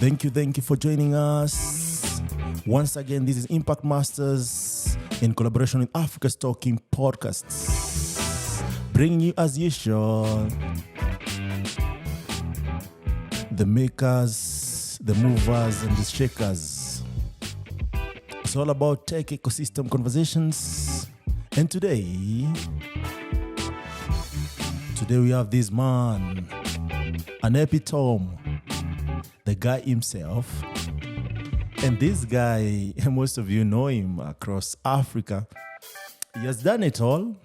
Thank you for joining us. Once again, this is Impact Masters in collaboration with Africa's Talking Podcasts. Bringing you, as usual, the makers, the movers, and the shakers. It's all about tech ecosystem conversations. And today we have this man, an epitome, the guy himself. And this guy, most of you know him across Africa. He has done it all.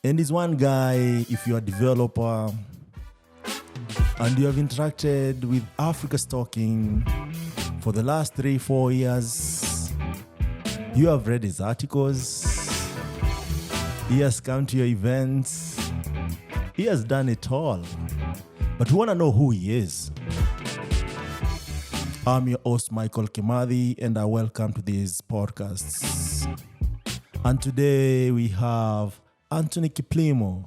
And he's one guy, if you're a developer and you have interacted with Africa's Talking for the last 3-4 years, you have read his articles, he has come to your events, he has done it all. But we want to know who he is. I'm your host, Michael Kimathi, and I welcome to these podcasts. And today we have Antony Kiplimo.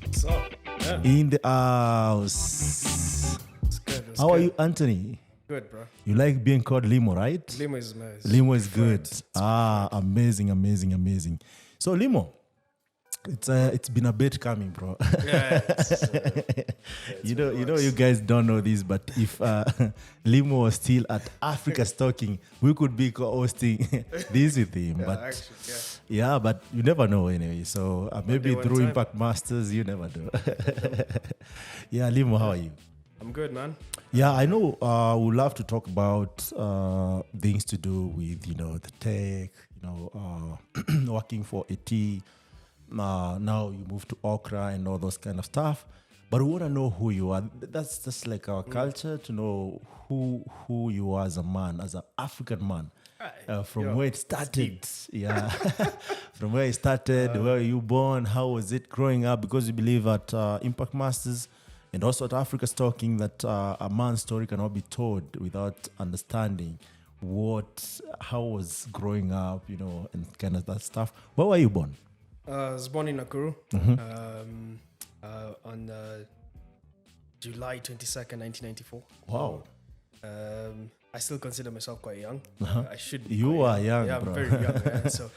What's up? Yeah. In the house. It's good. How are you, Anthony? Good, bro. You like being called Limo, right? Limo is nice. Limo is good. Amazing. So Limo, it's been a bit coming, bro. Yeah. You guys don't know this, but if Limo was still at Africa's Talking, we could be co-hosting this with him. Yeah, but actually, yeah, but you never know anyway. So maybe day, through time. Impact Masters, you never know. Yeah, Limo, how are you? I'm good, man. Yeah, I know. We'd love to talk about things to do with the tech. Working for AT. Now you move to Okra and all those kind of stuff. But we want to know who you are. That's just like our culture, to know who you are as a man, as an African man. From where it started. Yeah. From where it started, where were you born, how was it growing up? Because we believe at Impact Masters and also at Africa's Talking that a man's story cannot be told without understanding how was growing up, and kind of that stuff. Where were you born? I was born in Nakuru on July 22nd, 1994. Wow. I still consider myself quite young. I should be. You are young, yeah, bro. I'm very young. Yeah. So,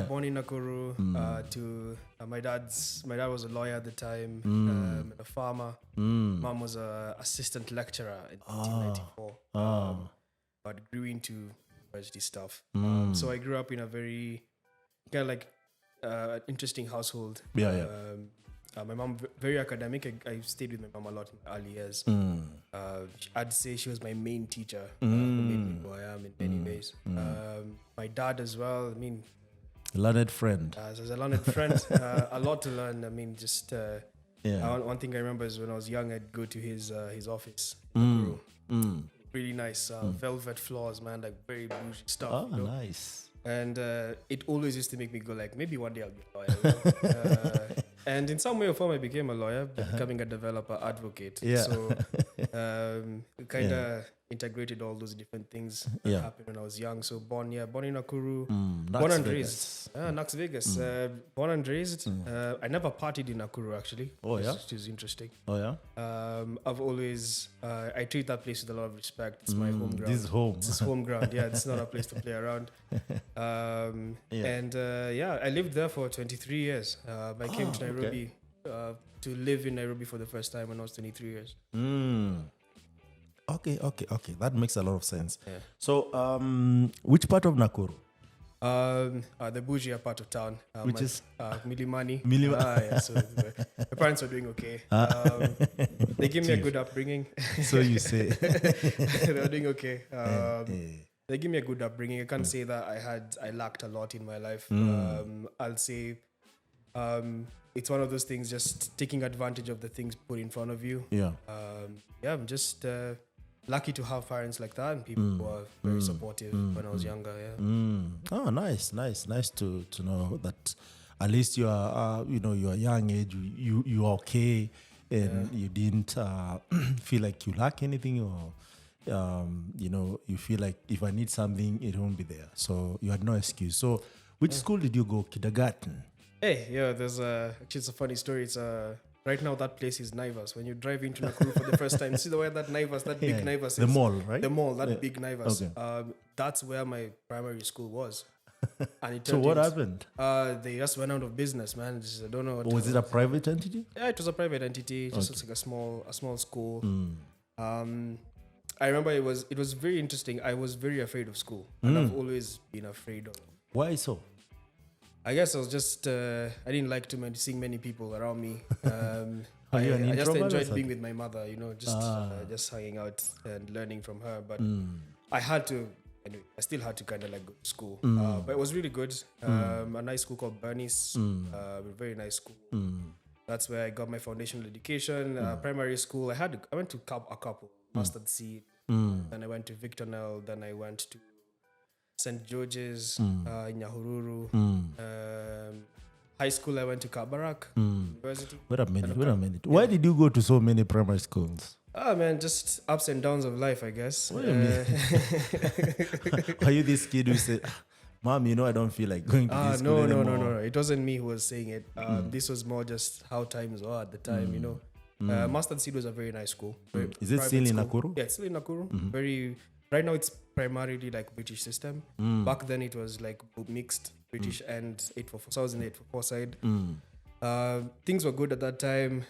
born in Nakuru. My dad was a lawyer at the time, and a farmer. Mom was an assistant lecturer in 1994. But grew into university stuff. So I grew up in a very kind of like interesting household. My mom very academic. I stayed with my mom a lot in the early years. I'd say she was my main teacher who made me who I am in many ways. My dad as well. I mean, learned friend. As a learned friend, a lot to learn. I mean, just one thing I remember is when I was young, I'd go to his office. Really nice velvet floors, man, like very bougie stuff. Oh, nice. And it always used to make me go like, maybe one day I'll be a lawyer. And in some way or form, I became a lawyer, becoming a developer advocate. Yeah. So kind of integrated all those different things that happened when I was young. So born in Nakuru, born and raised. Knox Vegas. Born and raised. I never partied in Nakuru, actually. Oh, yeah? Which is interesting. Oh, yeah? I've always, I treat that place with a lot of respect. It's my home ground. This is home. It's home ground. Yeah, it's not a place to play around. And I lived there for 23 years. I came to Nairobi to live in Nairobi for the first time when I was 23 years. Okay. That makes a lot of sense. Yeah. So, which part of Nakuru? The bougie part of town. Which is? Milimani. So my parents were doing okay. They gave me a good upbringing. So you say. They were doing okay. They gave me a good upbringing. I can't say that I lacked a lot in my life. I'll say it's one of those things, just taking advantage of the things put in front of you. Yeah. I'm just lucky to have parents like that and people who are very supportive when I was younger. Yeah. Oh, nice to know that at least you are you're young age, you are okay, and you didn't feel like you lack anything, or you feel like if I need something, it won't be there. So you had no excuse. So which school did you go? Kindergarten? Hey, yeah, there's actually it's a funny story. It's right now that place is Naivas. When you drive into Nakuru for the first time, see the way that Naivas, that big Naivas is. The mall, right? The mall, that big Naivas. Okay. That's where my primary school was. And it So turned what into- happened? They just went out of business, man. I don't know. Was it a private entity? Yeah, it was a private entity, just like a small school. I remember it was very interesting. I was very afraid of school, and I've always been afraid of. Why so? I guess I was just I didn't like seeing many people around me. Are you an I just introvert or enjoyed something? being with my mother, just hanging out and learning from her. But I had to. Anyway, I still had to kind of like go to school, but it was really good. A nice school called Bernice, a very nice school. That's where I got my foundational education. Primary school, I went to a couple, Mustard Seed. Then I went to Victor Nell. Then I went to St. George's in Nyahururu. High school, I went to Kabarak University. Wait a minute. Why did you go to so many primary schools? Oh man, just ups and downs of life, I guess. What do you mean? Are you this kid who said, Mom, I don't feel like going to this school anymore? No. It wasn't me who was saying it. This was more just how times were at the time, Mustard Seed was a very nice school. Is it still in Nakuru? Yeah, it's still in Nakuru. Right now, it's primarily like British system. Back then, it was like mixed British and 844. So I was in the 844 side. Things were good at that time,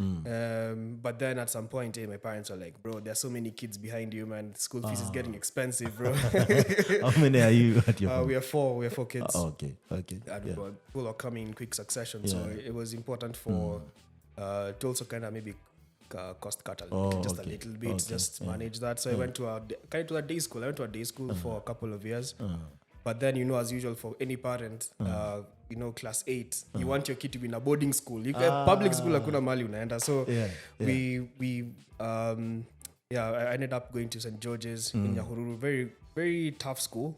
but then at some point, my parents were like, "Bro, there are so many kids behind you, man. School fees is getting expensive, bro." How many are you at your home? We are four kids. Okay. And people are coming in quick succession, so it was important for to also kind of maybe cost cut a little bit, just manage that. So I went to a day school. I went to a day school for a couple of years. But then, as usual for any parent, class 8, you want your kid to be in a boarding school. Public school, hakuna mali unaenda. So I ended up going to St. George's in Nyahururu. Very, very tough school.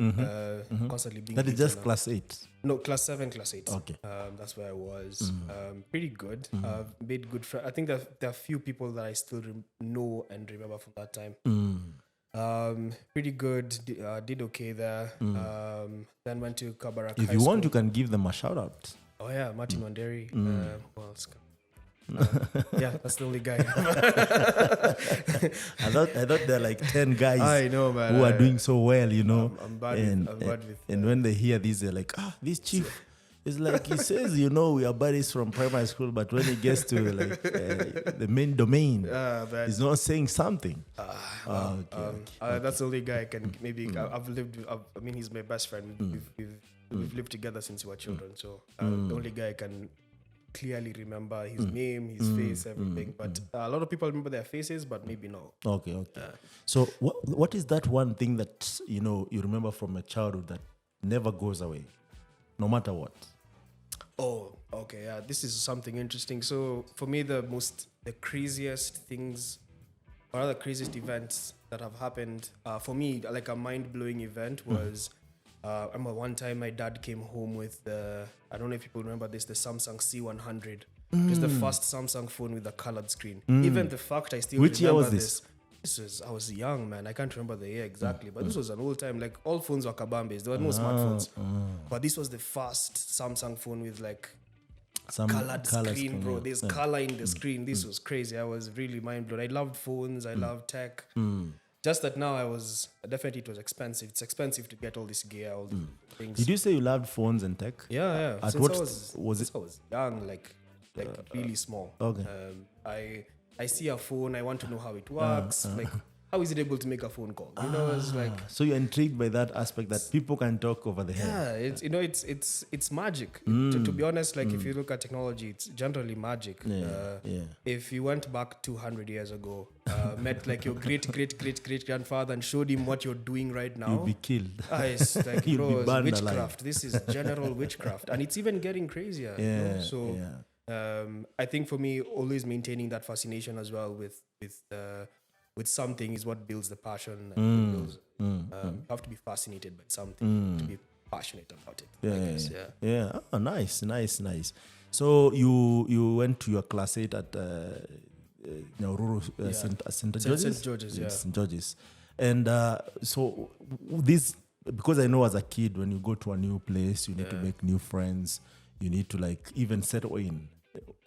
Constantly being That is beaten just up. class 8? No, class 7, class 8. Okay. That's where I was. Pretty good. Made good friends. I think that there are few people that I still know and remember from that time. Pretty good. Did okay there. Then went to Kabarak If High you School. want, you can give them a shout out. Oh yeah, Martin Wanderi. Who else? That's the only guy. I thought there are like 10 guys I know, man. who are doing so well, I'm bad with. And when they hear this, they're like, this chief is like, he says, we are buddies from primary school, but when he gets to like the main domain, he's not saying something. That's the only guy I can maybe. He's my best friend. We've lived together since we were children, so the only guy I can clearly remember his name, his face, everything. But a lot of people remember their faces, but maybe no. Okay. So what is that one thing that you remember from your childhood that never goes away, no matter what? Oh, okay. Yeah, this is something interesting. So for me, the craziest things, or the craziest events that have happened for me, like a mind-blowing event was. I remember one time my dad came home with I don't know if people remember this, the Samsung C100. It was the first Samsung phone with a colored screen. Even the fact I still Which remember year was this? I was young, man. I can't remember the year exactly, but this was an old time. Like all phones were kabambes. There were no smartphones. But this was the first Samsung phone with like Some colored screen, screen, bro. yeah. There's color in the screen. This was crazy. I was really mind blown. I loved phones. I loved tech. Just that now it was expensive. It's expensive to get all this gear, all the things. Did you say you loved phones and tech? Yeah. At Since what I was young, like really small. Okay. I see a phone. I want to know how it works. Like, how is it able to make a phone call? It's like. So you're intrigued by that aspect that people can talk over the head. Yeah, it's magic. To be honest, like if you look at technology, it's generally magic. If you went back 200 years ago, met like your great grandfather and showed him what you're doing right now, You'll be killed. It's like, You'll be bro, burned it's witchcraft. alive. This is general witchcraft, and it's even getting crazier. I think for me, always maintaining that fascination as well with something is what builds the passion. You have to be fascinated by something to be passionate about it. Yeah. Oh, nice. So you went to your class 8 at St. George's? St. George's, yeah. St. George's. And so this, because I know as a kid, when you go to a new place, you need to make new friends. You need to like even settle in.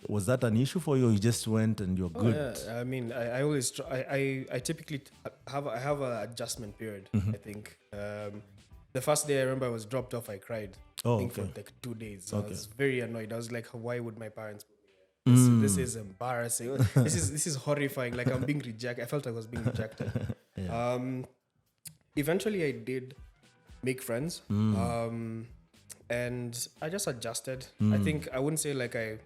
Was that an issue for you, or you just went and you're good? Yeah. I mean, I always I typically have an adjustment period. I think the first day I remember I was dropped off, I cried. I think for like 2 days. I was very annoyed. I was like, why would my parents? This is embarrassing. This is horrifying. Like I'm being rejected. I felt I was being rejected. Eventually, I did make friends, and I just adjusted. I think I wouldn't say like I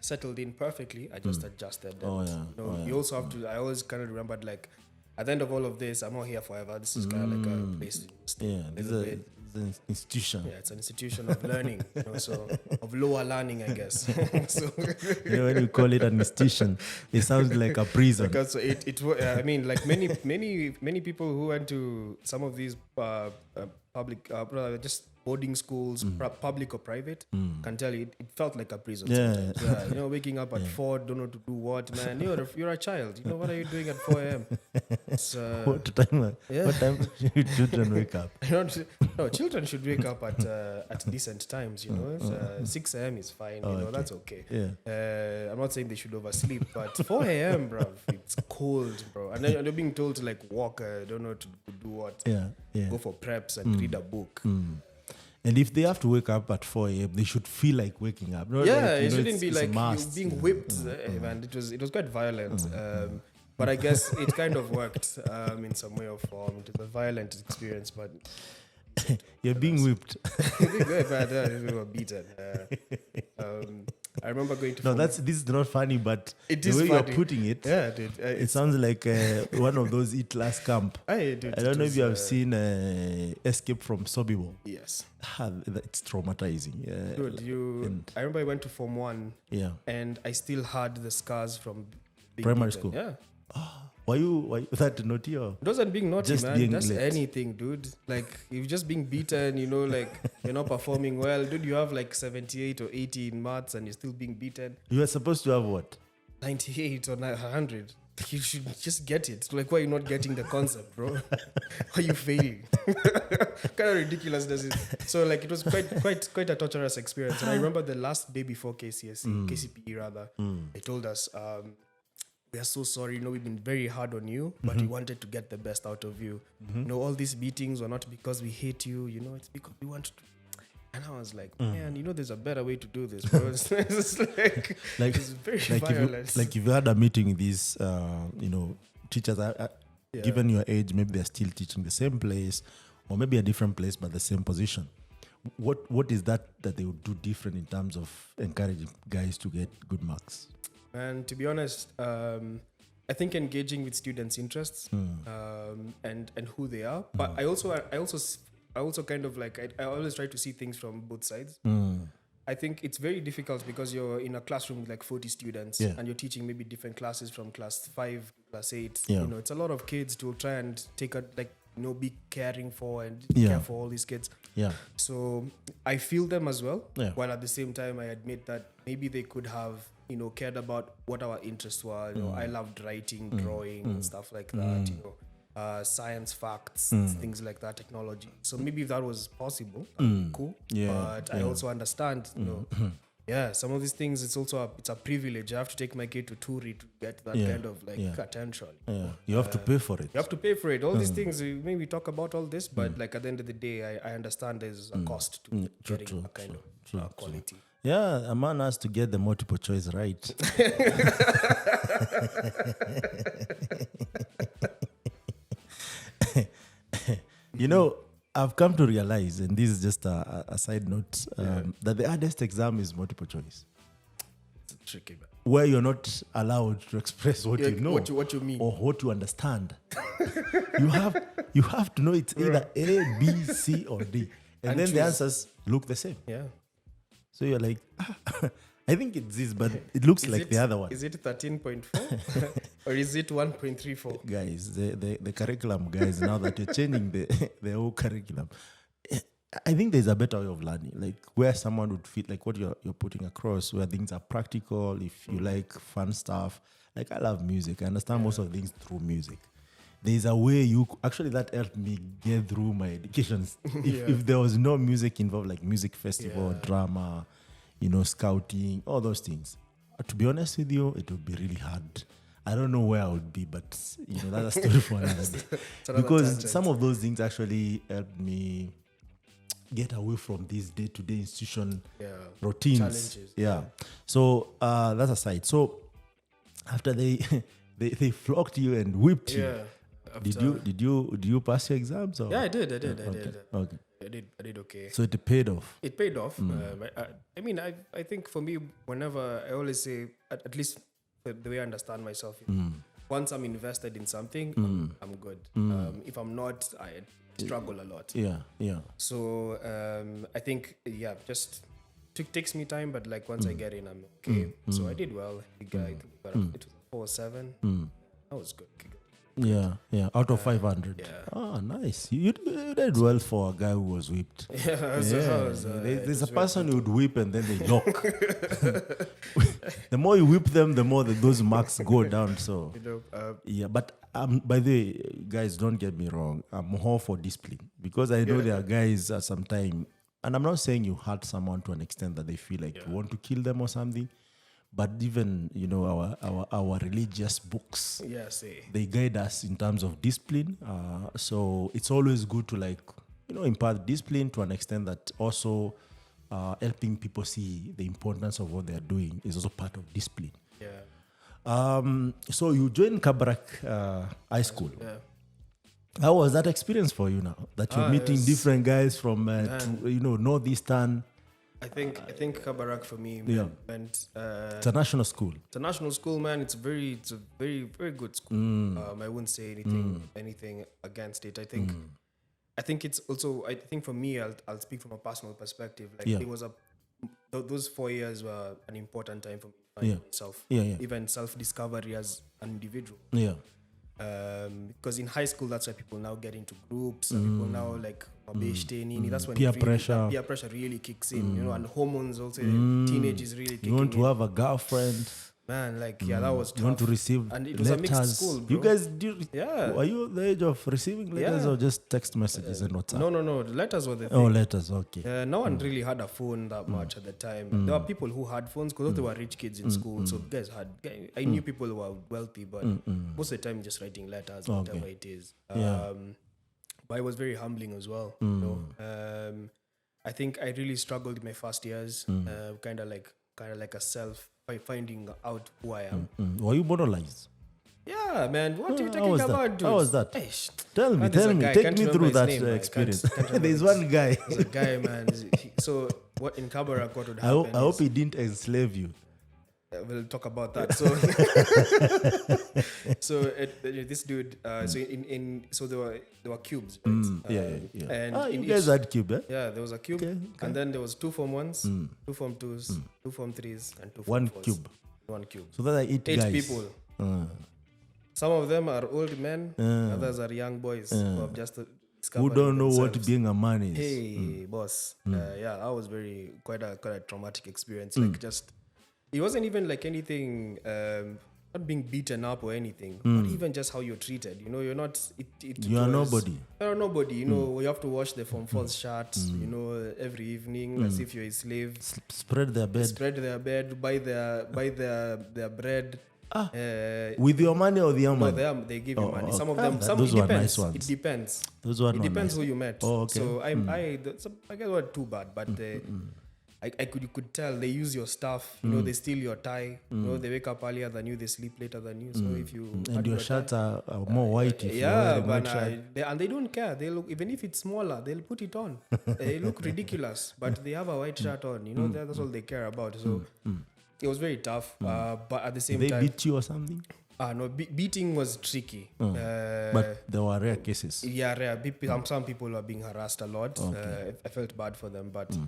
settled in perfectly. I just adjusted. And, you also have to. I always kind of remembered like at the end of all of this, I'm not here forever. This is kind of like a place to stay. It's an institution. Yeah, it's an institution of learning, so of lower learning, I guess. So when you call it an institution, it sounds like a prison. Because I mean, like many people who went to some of these public, just boarding schools, public or private, can tell you it felt like a prison. Yeah, waking up at 4, don't know to do what, man. You're a child. What are you doing at 4 a.m.? What time should children wake up? No, children should wake up at decent times. 6 a.m. is fine. That's okay. Yeah. I'm not saying they should oversleep, but 4 a.m., bro, it's cold, bro. And then they're being told to like walk. Don't know to do what. Go for preps and read a book. And if they have to wake up at 4 a.m., they should feel like waking up. It shouldn't be like you being whipped. Man, it was quite violent. But I guess it kind of worked in some way or form. It was a violent experience, but you're being whipped. We were beaten. I remember going to. No, this is not funny, but it the is way funny. you're putting it, dude, it sounds like one of those Eat Last Camp. I don't know if you have seen Escape from Sobibor. Yes. It's traumatizing. Dude, I remember I went to Form 1. Yeah. And I still had the scars from being primary beaten. school. Yeah. Why you that naughty? Or it wasn't being naughty, just man. Being just late. anything, dude. Like you're just being beaten, like you're not performing well, dude. You have like 78 or 80 in maths, and you're still being beaten. You are supposed to have what? 98 or 100. You should just get it. Like, why are you not getting the concept, bro? Why are you failing? Kind of ridiculous, does it? So, like, it was quite a torturous experience. And I remember the last day before KCPE rather, they told us, we are so sorry. We've been very hard on you, but we wanted to get the best out of you. All these beatings were not because we hate you. It's because we want to. And I was like, man, there's a better way to do this, bro. It's it's very violent. If you had a meeting with these, teachers, given your age, maybe they're still teaching the same place, or maybe a different place but the same position. What is that they would do different in terms of encouraging guys to get good marks? And to be honest, I think engaging with students' interests and who they are. But I also kind of like, I always try to see things from both sides. I think it's very difficult because you're in a classroom with like 40 students and you're teaching maybe different classes from class 5 to class 8. It's a lot of kids to try and be caring for and care for all these kids. Yeah. So I feel them as well. Yeah. While at the same time, I admit that maybe they could have, cared about what our interests were. I loved writing, drawing, and stuff like that. Science facts, things like that, technology. So maybe if that was possible, cool. Yeah. But I also understand, some of these things, it's a privilege. I have to take my kid to Turi to get that kind of attention. Yeah. You have to pay for it. You have to pay for it. All these things, maybe we talk about all this, but like at the end of the day, I understand there's a cost to getting a kind of quality. Yeah, a man has to get the multiple choice right. I've come to realize, and this is just a side note, that the hardest exam is multiple choice. It's tricky, man. Where you're not allowed to express what you know, what you mean, or what you understand. you have to know it's either A, B, C, or D, and then the answers look the same. Yeah. So you're like, I think it's this, but it looks like the other one. Is it 13.4 or is it 1.34? Guys, the curriculum, guys, now that you're changing the whole curriculum, I think there's a better way of learning, like where someone would fit like what you're putting across, where things are practical, if you like fun stuff. Like I love music. I understand most of things through music. There's a way that helped me get through my education. If there was no music involved, like music festival, drama, scouting, all those things, to be honest with you, it would be really hard. I don't know where I would be, but that's a story for another day. Because tangent. some of those things actually helped me get away from these day-to-day institution routines. Challenges. Yeah. So that's aside. So after they flogged you and whipped you, did you pass your exams? Or? Yeah, I did. Okay. I did okay. So it paid off. It paid off. I mean, I think for me, whenever I always say, at least the way I understand myself, once I'm invested in something, I'm good. If I'm not, I struggle a lot. Yeah. So I think, just takes me time, but like once I get in, I'm okay. So I did well. It was 4.7. That was good. Yeah. Out of 500. Yeah. Oh, nice. You did well for a guy who was whipped. There's a person who would whip and then they lock. The more you whip them, the more those marks go down. So but by the way, guys, don't get me wrong. I'm all for discipline because I know there are guys at some time, and I'm not saying you hurt someone to an extent that they feel like you want to kill them or something. But even our religious books, they guide us in terms of discipline. So it's always good to impart discipline to an extent that also helping people see the importance of what they are doing is also part of discipline. So you joined Kabarak High School. How was that experience for you now? That you're meeting different guys from Northeastern. I think Kabarak for me meant it's a national school. It's a national school, man. It's a very very good school. I wouldn't say anything against it. I think it's also, I think for me, I'll speak from a personal perspective. It was those 4 years were an important time for me to find myself. Even self-discovery as an individual. Because in high school, that's why people now get into groups. And people now that's when peer pressure really kicks in. And hormones also. Teenage is really kicking in. You want to have a girlfriend. Man, that was tough. You want to receive and it was letters. A mixed school, bro. You guys are you the age of receiving letters or just text messages and WhatsApp? No. The letters were the thing. Oh, letters, okay. No one really had a phone that much at the time. There were people who had phones because they were rich kids in school. So guys I knew people who were wealthy, but most of the time just writing letters, whatever it is. But it was very humbling as well. I think I really struggled in my first years. Kind of like a self finding out who I am. Were you borderlines? Yeah, man. What are you talking about, dude? How was that? Hey, tell me. Take me through that experience. There's one guy. There's a guy, man. So what in Kabarak, what would happen? I hope he didn't enslave you. We'll talk about that. This dude. So there were cubes, right? And you guys had cube, eh? Yeah, there was a cube, and then there was 2 Form 1s, 2 Form 2s, 2 Form 3s, and 2 Form 4s. One cube. So that's 8 guys. 8 people. Some of them are old men, others are young boys who have just discovered who don't know themselves. what being a man is. Hey, boss. That was quite a traumatic experience. It wasn't even like anything, not being beaten up or anything, but even just how you're treated. You're not. You are nobody. You are nobody. You have to wash the Form 4's shirts. Every evening as if you're a slave. Spread their bed. Buy their bread. With your money or the money? No, they give you money. Some of them. Those it were depends. nice ones. It depends. Those were it depends nice. who you met. Oh, okay. So I guess it wasn't too bad, but. You could tell they use your stuff. They steal your tie. They wake up earlier than you. They sleep later than you. So if you and your shirts are more white. And they don't care. They look, even if it's smaller, they'll put it on. They look ridiculous, but they have a white shirt on. That's all they care about. So it was very tough. But at the same time, they beat you or something. No, beating was tricky. But there were rare cases. Yeah, rare. Some people were being harassed a lot. I felt bad for them, but.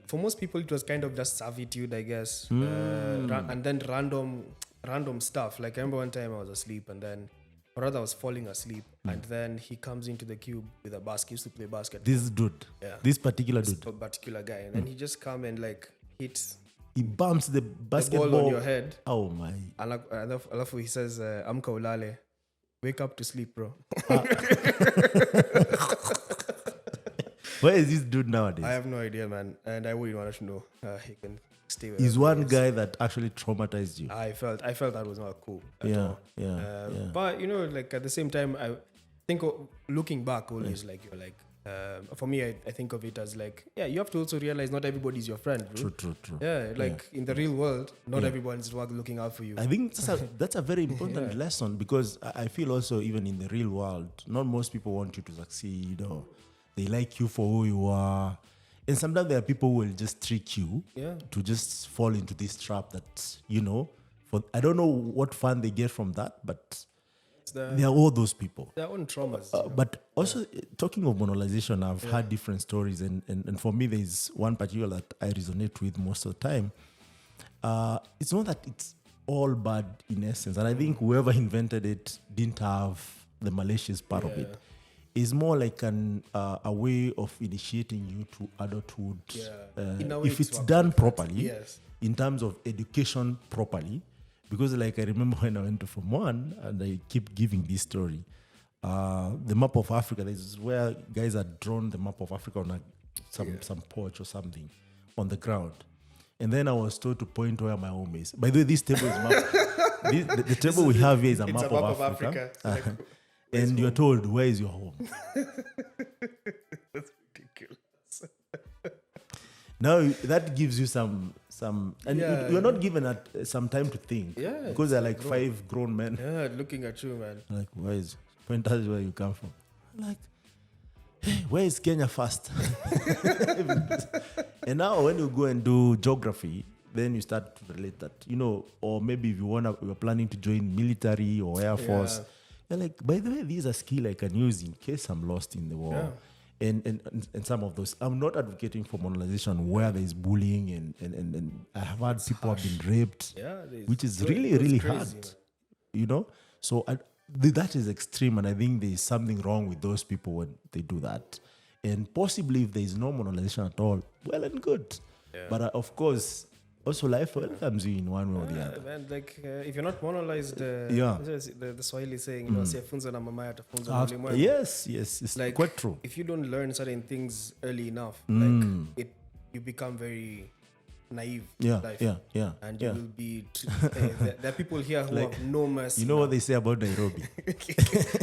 For most people, it was kind of just servitude, I guess, and then random stuff. Like I remember one time I was asleep, and then, or rather, I was falling asleep, and then he comes into the cube with a basket. He used to play basketball. This dude, this particular guy, and then he just come and hits. He bumps the basketball ball on your head. Oh my! And he says, "Amka ulale, wake up to sleep, bro." Where is this dude nowadays? I have no idea, man, and I wouldn't want to know. stay. He's one guy that actually traumatized you. I felt that was not cool at Yeah, all. yeah. But like at the same time, I think looking back, always like you're like. For me, I think of it as like, you have to also realize not everybody's your friend, bro. True. Yeah, like in the real world, not everyone's looking out for you. I think that's a very important lesson, because I feel also even in the real world, not most people want you to succeed, or they like you for who you are. And sometimes there are people who will just trick you to just fall into this trap that, I don't know what fun they get from that, but there are all those people. Their own traumas. But also, talking of monetization, I've had different stories. And for me, there's one particular that I resonate with most of the time. It's not that it's all bad in essence. And I think whoever invented it didn't have the malicious part of it. It's more like a way of initiating you to adulthood. If it's done properly, in terms of education properly. Because like I remember when I went to Form 1, and I keep giving this story. The map of Africa, this is where guys had drawn the map of Africa on some porch or something on the ground. And then I was told to point where my home is. By the way, this table is map. The table we have here is a map of Africa. And you're told, where is your home? That's ridiculous. Now that gives you some, and you're not given some time to think. Because they're like 5 grown men. Looking at you, man. Like, point us where you come from. I'm like, hey, where is Kenya first? And now when you go and do geography, then you start to relate that, or maybe if you're planning to join military or Air Force, you're like, by the way, these are skills I can use in case I'm lost in the war. And some of those, I'm not advocating for monetization where there is bullying and I have had people have been raped, which is really hard, So that is extreme, and I think there is something wrong with those people when they do that. And possibly if there is no monetization at all, well and good. But of course, also life welcomes you in one way or the other. Man, like if you're not monetized, the Swahili saying, siyafunza na mama yatafunza na ulimwengu. Yes, it's like, quite true. If you don't learn certain things early enough, like you become very naive in life. And you will be there are people here who have no mercy. You know what they say about Nairobi?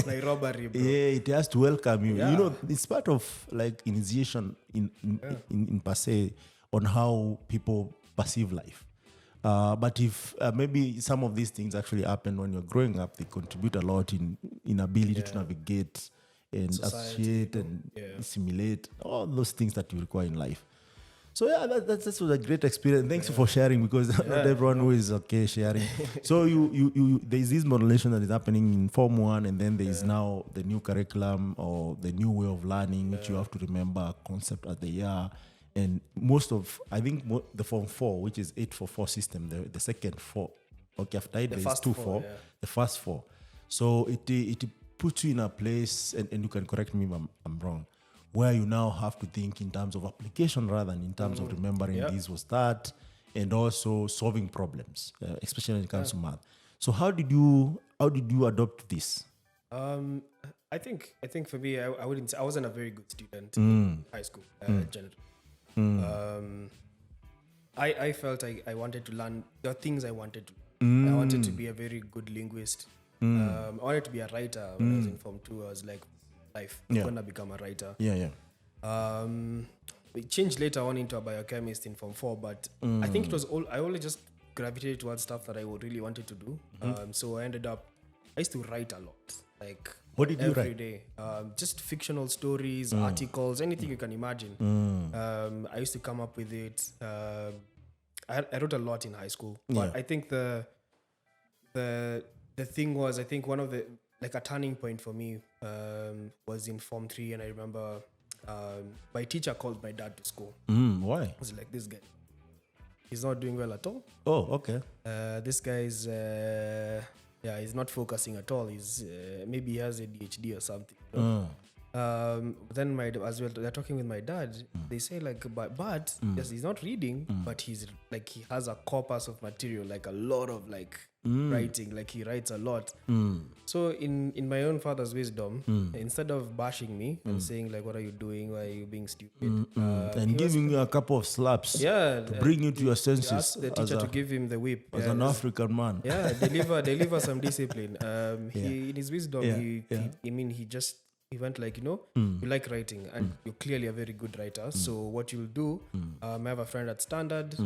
Nairobi, bro. It has to welcome you. It's part of like initiation in per se on how people perceive life. But if maybe some of these things actually happen when you're growing up, they contribute a lot in ability to navigate and associate and assimilate, all those things that you require in life. So that was a great experience. Thanks for sharing, because not everyone who is okay sharing. So you there's this modulation that is happening in Form 1, and then there is now the new curriculum or the new way of learning, which you have to remember concept as they are. And I think the Form 4, which is 844 system, the second 4. Okay, after that, there's 2-4, the first 4. So it puts you in a place, and you can correct me if I'm wrong, where you now have to think in terms of application rather than in terms of remembering this was that, and also solving problems, especially when it comes to math. So how did you adopt this? I think for me, I wasn't a very good student in high school, generally. I felt I wanted to learn. There are things I wanted to. I wanted to be a very good linguist. I wanted to be a writer when I was in Form 2. I was like, life. I'm gonna become a writer. It changed later on into a biochemist in Form 4, but I think it was I only just gravitated towards stuff that I really wanted to do. So I used to write a lot. Like, what did you write? Every day. Just fictional stories, articles, anything you can imagine. I used to come up with it. I wrote a lot in high school, but I think the thing was, I think one of the, like, a turning point for me was in Form 3, and I remember my teacher called my dad to school. Why? I was like, this guy, he's not doing well at all. Oh, okay. This guy is, he's not focusing at all. He's maybe he has ADHD or something. You know? Then as well, they're talking with my dad. They say like, but yes, he's not reading, but he's like he has a corpus of material, like a lot of like writing, like he writes a lot. So in my own father's wisdom, instead of bashing me and saying like, what are you doing? Why are you being stupid? And giving you a couple of slaps, to bring you to your senses. He asked the teacher to give him the whip as an African man. Yeah, deliver some discipline. He in his wisdom, he went like, you like writing and you're clearly a very good writer. So what you'll do, I have a friend at Standard.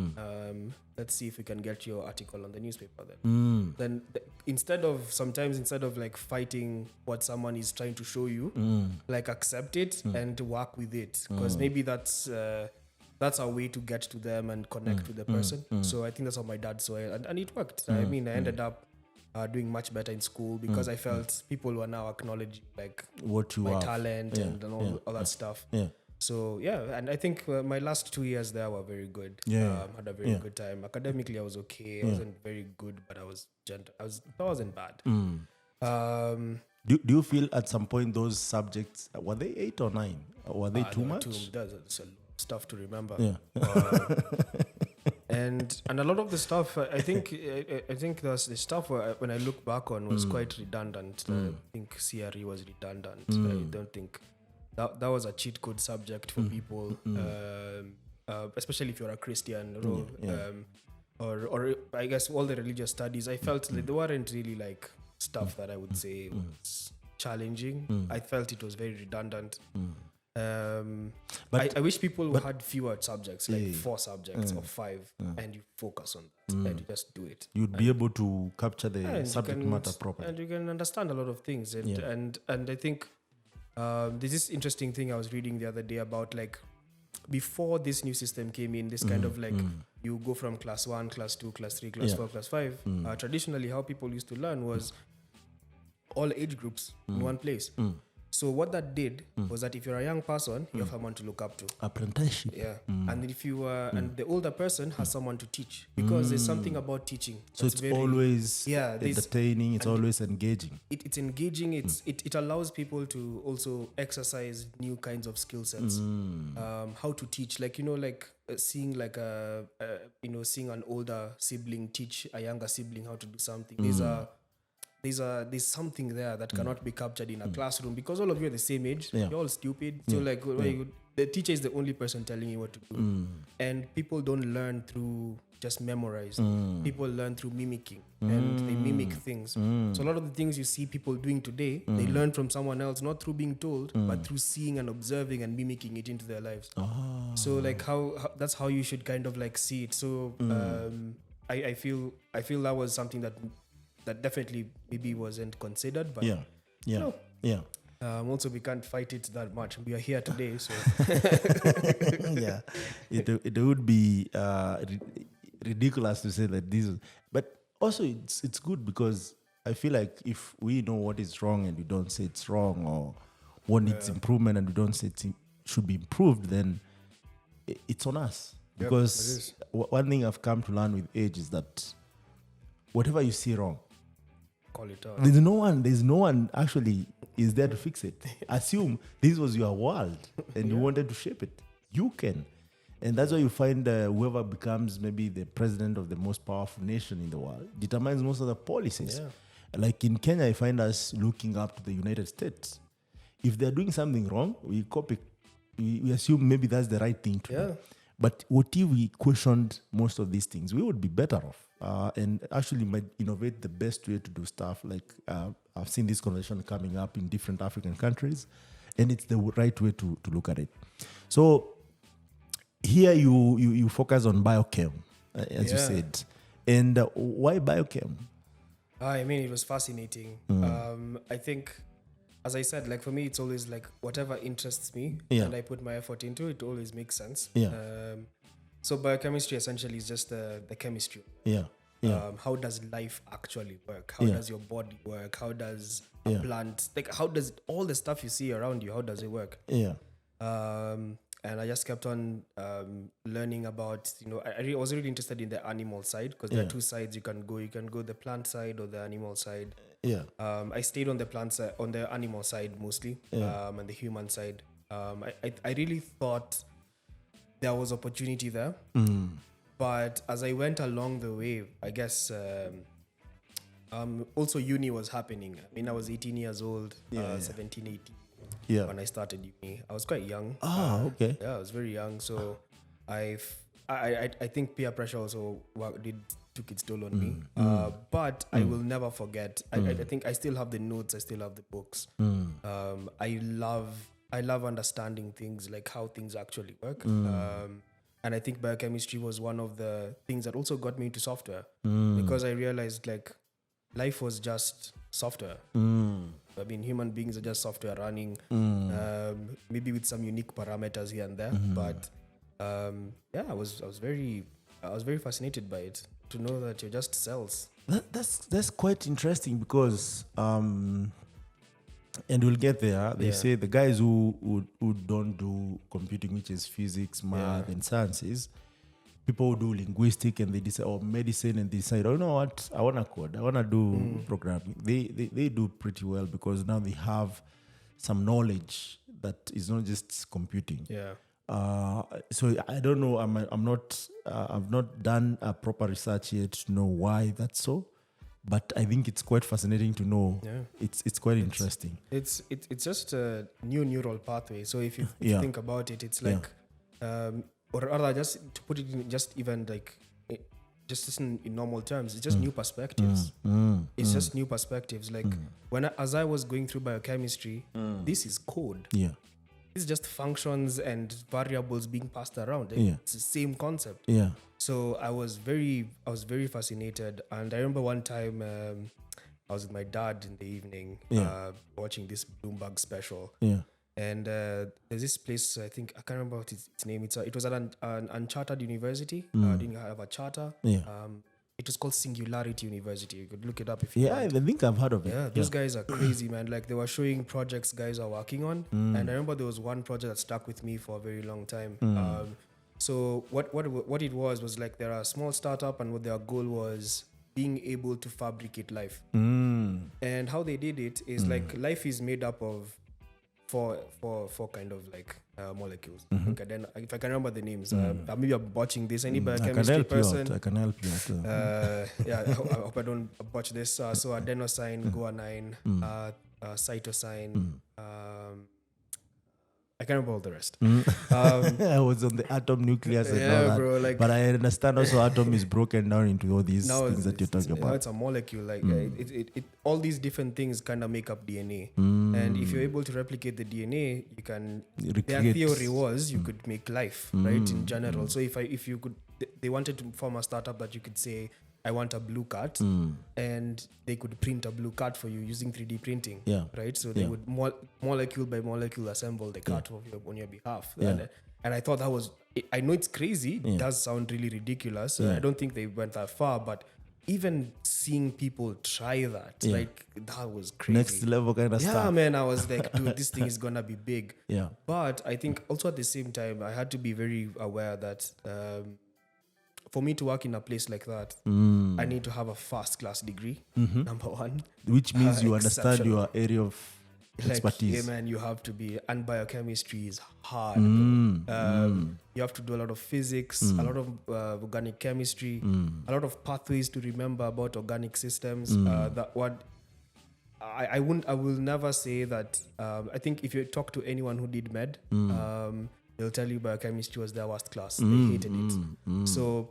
Let's see if we can get your article on the newspaper then. Then instead of like fighting what someone is trying to show you, like accept it and work with it. Because maybe that's a way to get to them and connect with the person. So I think that's how my dad saw it. And it worked. I mean, I ended up doing much better in school because I felt people were now acknowledging like what you my are. talent and all that stuff. So and I think my last 2 years there were very good. Had a very good time. Academically, I was okay. I wasn't very good, but I was gentle. I wasn't bad. Do you feel at some point those subjects were they 8 or 9? Or were they too much? There's a lot of stuff to remember. And a lot of the stuff, I think there's the stuff where when I look back on was quite redundant. I think CRE was redundant. I don't think that was a cheat code subject for people, especially if you're a Christian, or I guess all the religious studies. I felt that they weren't really like stuff that I would say was challenging. I felt it was very redundant. But I wish people had fewer subjects, like 4 subjects or 5, and you focus on that and you just do it. You'd be able to capture the subject matter properly, and you can understand a lot of things. And I think there's this interesting thing I was reading the other day about like before this new system came in, this kind of like you go from class 1, class 2, class 3, class 4, class 5. Traditionally, how people used to learn was all age groups in one place. So what that did was that if you're a young person, you have someone to look up to. Apprenticeship. And if you and the older person has someone to teach, because there's something about teaching. So it's always entertaining. It's always engaging. It's engaging. It allows people to also exercise new kinds of skill sets. How to teach, like seeing like seeing an older sibling teach a younger sibling how to do something. There's something there that cannot be captured in a classroom because all of you are the same age. You're all stupid. So like the teacher is the only person telling you what to do. And people don't learn through just memorize. People learn through mimicking and they mimic things. So a lot of the things you see people doing today, they learn from someone else, not through being told, but through seeing and observing and mimicking it into their lives. So like how that's how you should kind of like see it. So I feel that was something that definitely maybe wasn't considered, but also we can't fight it that much. We are here today, so it would be ridiculous to say that this is, but also it's good because I feel like if we know what is wrong and we don't say it's wrong, or what needs improvement and we don't say it should be improved, then it's on us. Because one thing I've come to learn with age is that whatever you see wrong, call it out. There's no one actually is there to fix it. Assume this was your world and you wanted to shape it. You can. And that's why you find whoever becomes maybe the president of the most powerful nation in the world determines most of the policies. Like in Kenya, I find us looking up to the United States. If they're doing something wrong, we copy. We assume maybe that's the right thing to do. But what if we questioned most of these things? We would be better off. And actually might innovate the best way to do stuff. Like I've seen this conversation coming up in different African countries, and it's the right way to look at it. So here you focus on biochem, as you said. And why biochem? I mean, it was fascinating. I think, as I said, like for me, it's always like whatever interests me and I put my effort into it always makes sense. So biochemistry essentially is just the chemistry. How does life actually work? How does your body work? How does a plant, like how does all the stuff you see around you, how does it work? And I just kept on learning about, I was really interested in the animal side because there are 2 sides you can go. You can go the plant side or the animal side. Yeah. I stayed on the plant side, on the animal side mostly, and the human side. I really thought there was opportunity there, but as I went along the way, I guess also uni was happening. I mean, I was 18 years old, 17, 18 when I started uni. I was quite young. Okay. Yeah, I was very young, so I think peer pressure also took its toll on me. But I will never forget. I think I still have the notes. I still have the books. I love understanding things, like how things actually work. And I think biochemistry was one of the things that also got me into software, because I realized like life was just software. I mean, human beings are just software running, maybe with some unique parameters here and there. But I was very fascinated by it, to know that you're just cells. That's quite interesting, because and we'll get there. They say the guys who don't do computing, which is physics, math, and sciences, people who do linguistic and they decide, or medicine, and they decide, oh, you know what, I want to code, I want to do programming. They do pretty well, because now they have some knowledge that is not just computing. Yeah. So I don't know. I've not done a proper research yet to know why that's so, but I think it's quite fascinating to know. Yeah. It's quite interesting. It's just a new neural pathway. So if you think about it, it's like, or rather, just to put it in just even like, just in normal terms, it's just new perspectives. It's just new perspectives. Like as I was going through biochemistry, this is code. Yeah. It's just functions and variables being passed around. It's the same concept. Yeah. So I was very fascinated. And I remember one time I was with my dad in the evening watching this Bloomberg special. Yeah. And there's this place, I think, I can't remember what its name. It was at an unchartered university. Didn't have a charter. Yeah. It was called Singularity University. You could look it up if you want. I think I've heard of it. Yeah, those guys are crazy, man. Like, they were showing projects guys are working on. And I remember there was one project that stuck with me for a very long time. So what it was like, they're a small startup, and what their goal was being able to fabricate life. And how they did it is like, life is made up of four kind of like molecules. Okay, then if I can remember the names, maybe I'm botching this. Any biochemistry person, I can help you out. I hope I don't botch this. So adenosine, guanine, cytosine. I can't remember all the rest. I was on the atom, nucleus, and all that. Bro, like, but I understand also atom is broken down into all these things that you're talking about. Now it's a molecule. Like it all these different things kind of make up DNA. And if you're able to replicate the DNA, you can. Their theory was you could make life, right? In general. So if you could, they wanted to form a startup that you could say, I want a blue cat, and they could print a blue cat for you using 3D printing, right? So they would molecule by molecule assemble the cat on your behalf. And I thought that was, I know it's crazy, it does sound really ridiculous. I don't think they went that far, but even seeing people try that, like, that was crazy. Next level kind of stuff. Yeah, man, I was like, dude, this thing is gonna be big. Yeah. But I think also at the same time, I had to be very aware that for me to work in a place like that, I need to have a first-class degree, number one. Which means you understand your area of expertise. Like, yeah, man, you have to be, and biochemistry is hard. You have to do a lot of physics, a lot of organic chemistry, a lot of pathways to remember about organic systems. I will never say that. I think if you talk to anyone who did med, they'll tell you biochemistry was their worst class. They hated it. So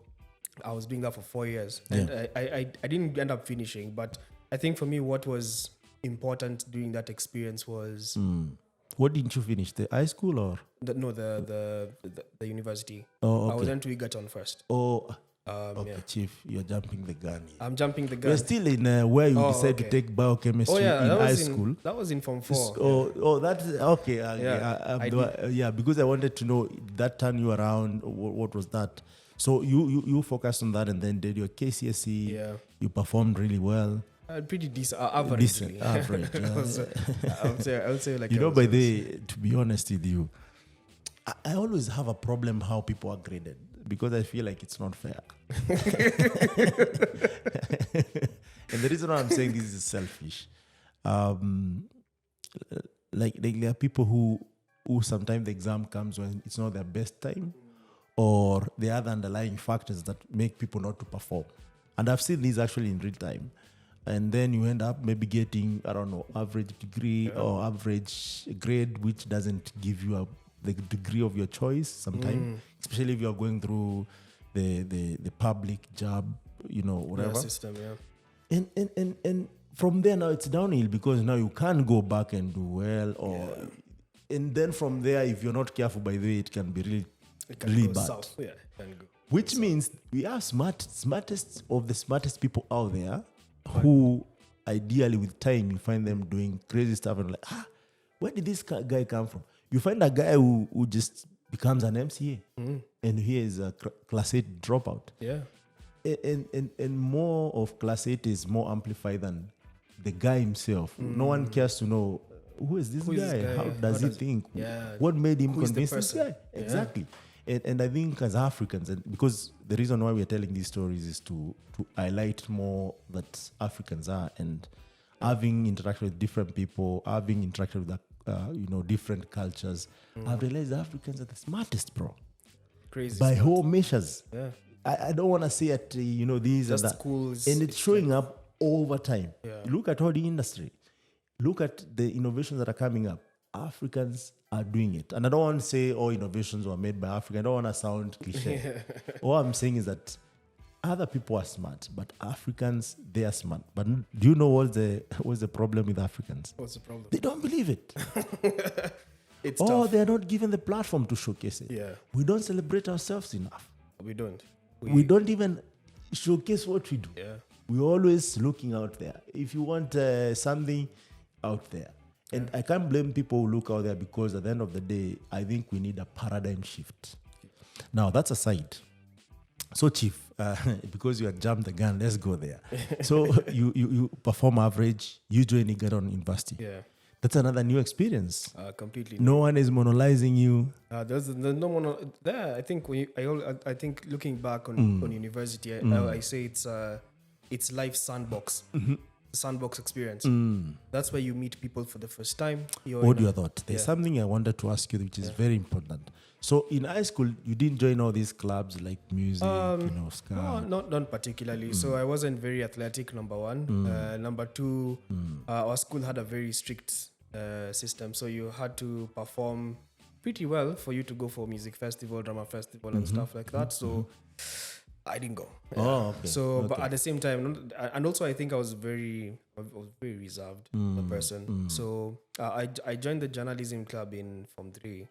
I was doing that for 4 years, and I didn't end up finishing. But I think for me, what was important during that experience was. What didn't you finish? The high school or? The university. Oh, okay. I was into Egerton first. Oh, okay, Chief, you're jumping the gun here. I'm jumping the gun. You're still in where you decide to take biochemistry in high school. That was in Form 4. That's okay. Because I wanted to know that turned you around. What was that? So you focused on that and then did your KCSE. Yeah. You performed really well. Pretty decent, average. Average. I would say like. To be honest with you, I always have a problem how people are graded because I feel like it's not fair. And the reason why I'm saying this is selfish. Like there are people who sometimes the exam comes when it's not their best time, or the other underlying factors that make people not to perform. And I've seen these actually in real time. And then you end up maybe getting, I don't know, average degree or average grade, which doesn't give you the degree of your choice sometimes, especially if you're going through the public job, whatever. System, yeah. And from there now it's downhill, because now you can't go back and do well, and then from there, if you're not careful, by the way, it can be really bad. South. Yeah, it can go. Which means we are smartest of the smartest people out there, who ideally with time you find them doing crazy stuff and like, where did this guy come from? You find a guy who just becomes an MCA and he is a class 8 dropout. Yeah. And more of class 8 is more amplified than the guy himself. No one cares to know who is this guy? How does he think? Yeah. What made him convince this guy? Yeah. Exactly. And I think as Africans, and because the reason why we're telling these stories is to highlight more that Africans are, and having interacted with different people, having interacted with different cultures, I've realized Africans are the smartest, bro. Crazy. By whole measures. Yeah. I don't want to say at these Just and that. schools. And it's showing up over time. Yeah. Look at all the industry. Look at the innovations that are coming up. Africans are doing it. And I don't want to say all innovations were made by Africa. I don't want to sound cliche. All I'm saying is that other people are smart, but Africans, they are smart. But do you know what's the problem with Africans? What's the problem? They don't believe it. It's tough. They're not given the platform to showcase it. Yeah. We don't celebrate ourselves enough. We don't. We don't even showcase what we do. Yeah. We're always looking out there. If you want something out there. And I can't blame people who look out there, because at the end of the day, I think we need a paradigm shift. Now, that's aside. So, Chief, because you had jumped the gun, let's go there. So, you perform average, you join Igaron University. Yeah. That's another new experience. Completely. No one is monopolizing you. There's no one there. I think I think looking back on university, I say it's life sandbox. Sandbox experience. That's where you meet people for the first time. What your thought? There's something I wanted to ask you, which is very important. So in high school, you didn't join all these clubs like music, ska? No, not particularly. So I wasn't very athletic, number one. Number two, our school had a very strict system. So you had to perform pretty well for you to go for music festival, drama festival and stuff like that. So I didn't go. Yeah. Oh, okay. So, but at the same time, and also I think I was very reserved a person. So I joined the journalism club in Form 3.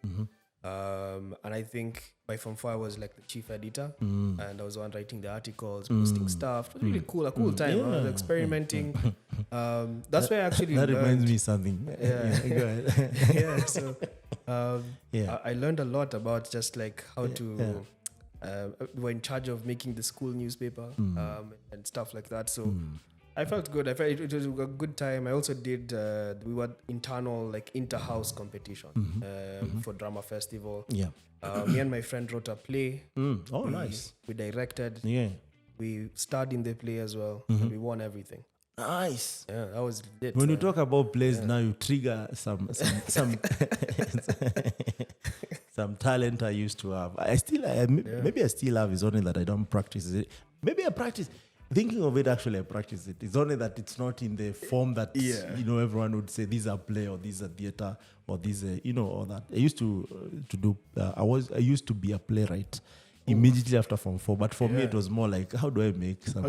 And I think by Form 4 I was like the chief editor, and I was the one writing the articles, posting stuff. It was really cool, a cool time. I was experimenting. That's where I actually that learned. reminds me something. Yeah. Go ahead. Yeah. So I learned a lot about just like how to. We were in charge of making the school newspaper and stuff like that. So I felt good. I felt it was a good time. I also did, we were internal, like inter-house competition for drama festival. Yeah. Me and my friend wrote a play. Nice. We directed. Yeah. We starred in the play as well. And we won everything. Nice. Yeah, that was lit. When you talk about plays, now you trigger some some talent I used to have. Maybe I still have. It's only that I don't practice it. Maybe I practice. Thinking of it, actually, I practice it. It's only that it's not in the form that everyone would say these are play or these are theater or these or that. I used to do. I used to be a playwright immediately after Form 4, but for me it was more like, how do I make some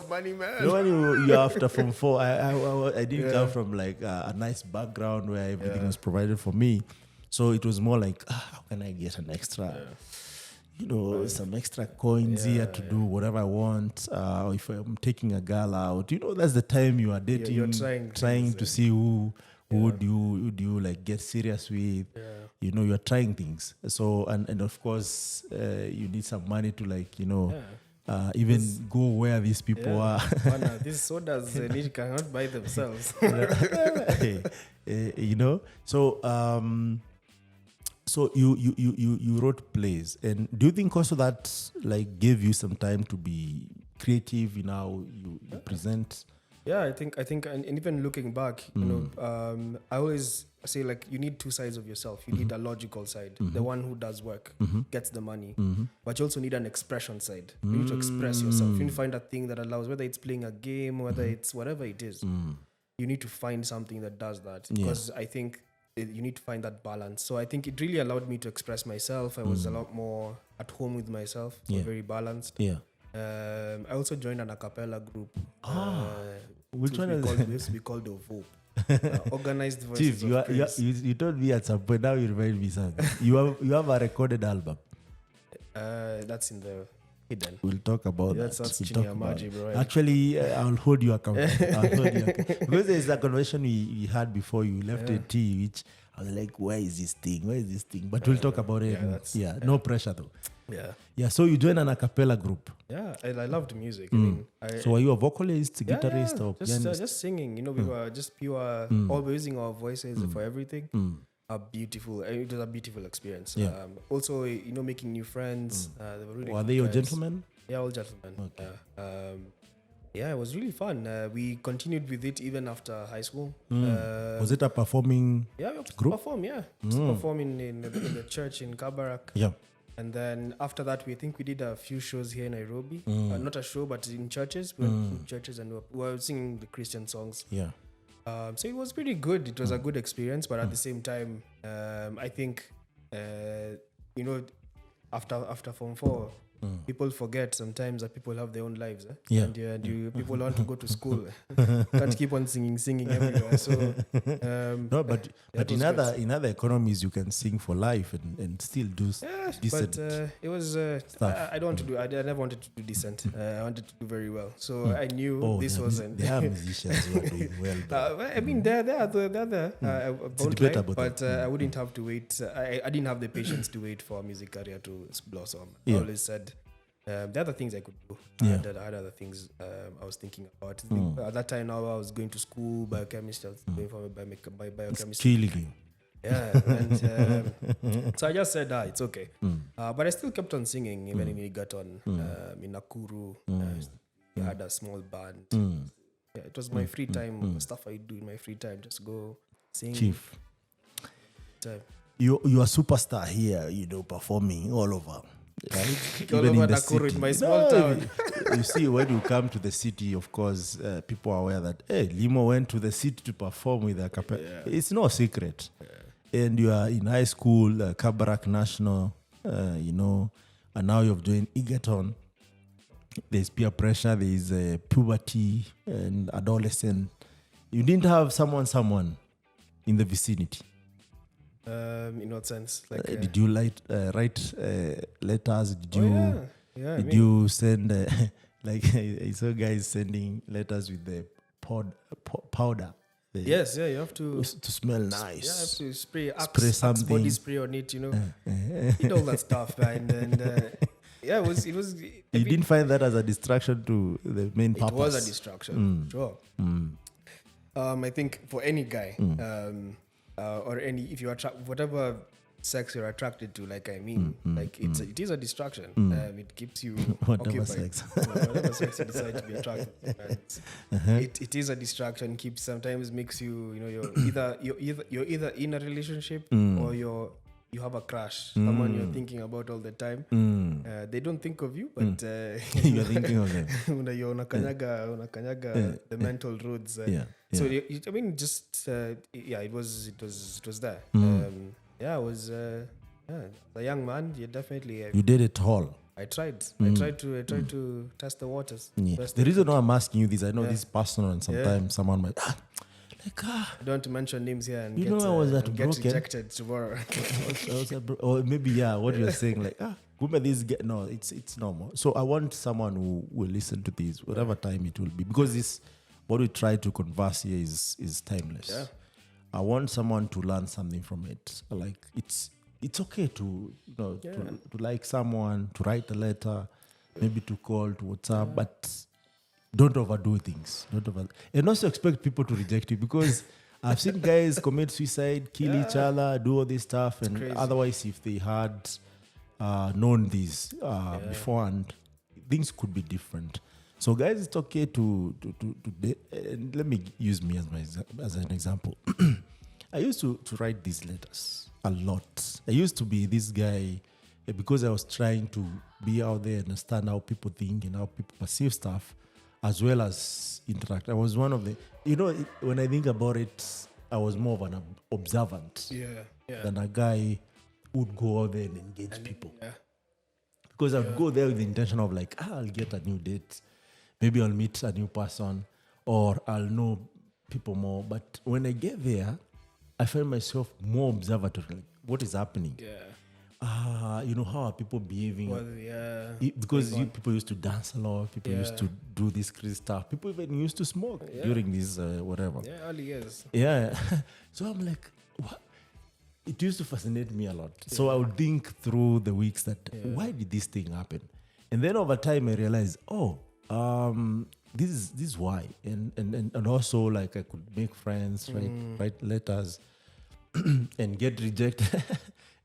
money, man? When you're after Form 4, I didn't come from like a nice background where everything was provided for me. So it was more like, how can I get an extra, some extra coins here to do whatever I want? Or if I'm taking a girl out, that's the time you are dating, you're trying to see who would you like get serious with. You're trying things. So, and of course, you need some money to like, even go where these people are. These sodas cannot buy themselves. So you wrote plays, and do you think also that like gave you some time to be creative in how you present Yeah, I think, and even looking back, you know, I always say like you need two sides of yourself. You need a logical side, the one who does work, gets the money, but you also need an expression side. You need to express yourself. You need to find that thing that allows, whether it's playing a game, whether it's whatever it is, you need to find something that does that. Because I think you need to find that balance. So I think it really allowed me to express myself. I was a lot more at home with myself, very balanced. Yeah. I also joined an a cappella group. Which one is it used to be called the VOP. Organized Voices Chief, of Praise. you told me at some point, now you remind me something. You have a recorded album. That's in the hidden. We'll talk about That's that. chini ya maji, bro. Actually, I'll hold you accountable. Because there's a conversation we had before you left a tea, which I was like, where is this thing? But we'll talk about it. No pressure though. Yeah, so you joined an a cappella group. Yeah, and I loved music. I mean, so are you a vocalist, guitarist, or pianist? Just singing. You know, we were just pure, all using our voices for everything. It was a beautiful experience. Also, you know, making new friends. They were really Were they your gentlemen? Yeah, all gentlemen. Okay. It was really fun. We continued with it even after high school. Was it a performing group? Perform, performing in the church in Kabarak. Yeah. And then after that, we did a few shows here in Nairobi. Not a show, but in churches. We were in churches and we were singing the Christian songs. Yeah. So it was pretty good. It was a good experience, but at the same time, I think, you know, after Form 4, people forget sometimes that people have their own lives. And people want to go to school. Can't keep on singing everywhere. So no, but in other economies you can sing for life and still do decent. But it was I don't want to do. I never wanted to do decent. I wanted to do very well. So I knew this wasn't. There are musicians who are doing well. I mean, they're there. But I wouldn't have to wait. I didn't have the patience to wait for a music career to blossom. I always said. The other things I could do. I had other things I was thinking about. At that time, now I was going to school, biochemistry. I was going for my biochemistry. It's killing you. Yeah, and so I just said, it's okay. But I still kept on singing, even in Igaton, in Nakuru. I had a small band. Yeah, it was my free time, stuff I do in my free time. Just go sing. Chief, you're a superstar here, you know, performing all over. Right? All over Nakuru in my small town. You see, when you come to the city, of course, people are aware that, hey, Limo went to the city to perform with a cappella. It's no secret. And you are in high school, Kabarak National, you know, and now you've joined Egerton. There's peer pressure, there's puberty and adolescent. You didn't have someone in the vicinity. In what sense? Like, did you write letters? Did you send like I saw guys sending letters with the powder? Yes, you have to smell nice. Yeah, you have to spray something, body spray on it. You know, did all that stuff, and it was. You didn't find that as a distraction to the main purpose? It was a distraction, sure. I think for any guy. Or any, if you attract whatever sex you're attracted to, like it is a distraction. It keeps you whatever occupied. Sex. Whatever sex you decide to be attracted to. It is a distraction. Sometimes makes you, you know, you're either in a relationship or you have a crush, someone you're thinking about all the time. They don't think of you, but you're thinking of them. You're unakanyaga the mental roads. So I mean, just it was there. I was a young man. Yeah, definitely. You did it all. I tried. I tried to test the waters. The reason why I'm asking you this, I know this is personal, and sometimes someone might. I don't want to mention names here and get rejected tomorrow. Or maybe what you're saying, like no, it's normal. So I want someone who will listen to this whatever time it will be, because this what we try to converse here is timeless. I want someone to learn something from it. Like it's okay to to like someone, to write a letter, maybe to call, to WhatsApp, but don't overdo things. And also expect people to reject you, because I've seen guys commit suicide, kill each other, do all this stuff, and crazy. Otherwise, if they had known this beforehand, things could be different. So, guys, it's okay to let me use me as an example. I used to write these letters a lot. I used to be this guy because I was trying to be out there and understand how people think and how people perceive stuff, as well as interact. I was one of the, when I think about it, I was more of an observant than a guy who would go out there and engage people. Yeah. Because I'd go there with the intention of like, I'll get a new date. Maybe I'll meet a new person or I'll know people more. But when I get there, I find myself more observatory. Like, what is happening? Yeah. How are people behaving? Well, yeah. Because people used to dance a lot. People used to do this crazy stuff. People even used to smoke during this whatever. Yeah, early years. Yeah. So I'm like, what? It used to fascinate me a lot. So I would think through the weeks that why did this thing happen? And then over time I realized, this is why. And also like I could make friends, write letters and get rejected.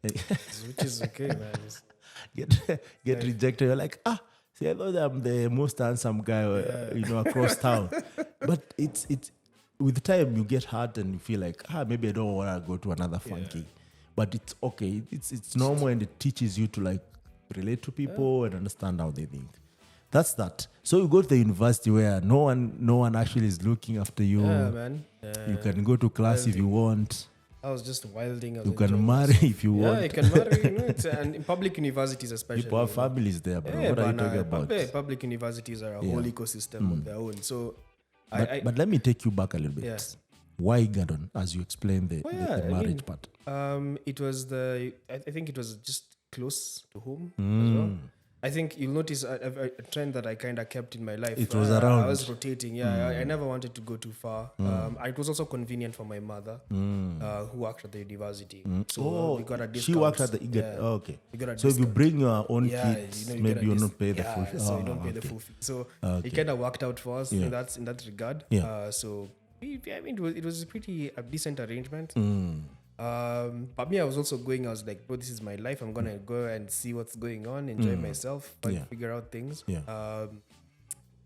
Which is okay, man. Get rejected. You're like, see, I thought I'm the most handsome guy, across town. But it's with time you get hurt and you feel like, maybe I don't want to go to another funky. But it's okay. It's normal and it teaches you to like relate to people and understand how they think. That's that. So you go to the university where no one actually is looking after you. Yeah, man. You can go to class if you want. I was just wilding. You can marry if you want. Yeah, you can marry. And in public universities especially. People have families there, bro. Yeah, what are you talking about? Public universities are a whole ecosystem of their own. So, but let me take you back a little bit. Yeah. Why Gadon, as you explained the marriage part? It was I think it was just close to home as well. I think you'll notice a trend that I kind of kept in my life. It was around. I was rotating. I never wanted to go too far. It was also convenient for my mother, who worked at the university. So we got a discount. She worked at the okay. So if you bring your own kids, maybe you'll not pay the full fee. So you don't pay the full fee. So it kind of worked out for us in that regard. So it was a pretty decent arrangement. But me, I was also going. I was like, bro, this is my life. I'm gonna go and see what's going on, enjoy myself, figure out things.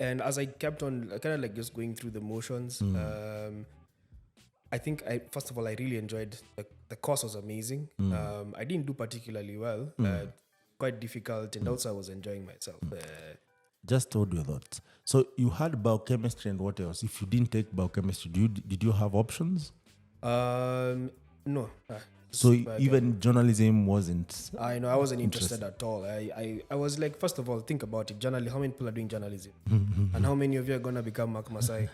And as I kept on, kind of like just going through the motions. I think first of all, I really enjoyed the course. Was amazing. I didn't do particularly well. Quite difficult, and also I was enjoying myself. Just told your thoughts. So you had biochemistry and what else? If you didn't take biochemistry, did you have options? No. So even journalism wasn't. I know I wasn't interested at all. I was like, first of all, think about it. How many people are doing journalism, and how many of you are gonna become Mark Masai?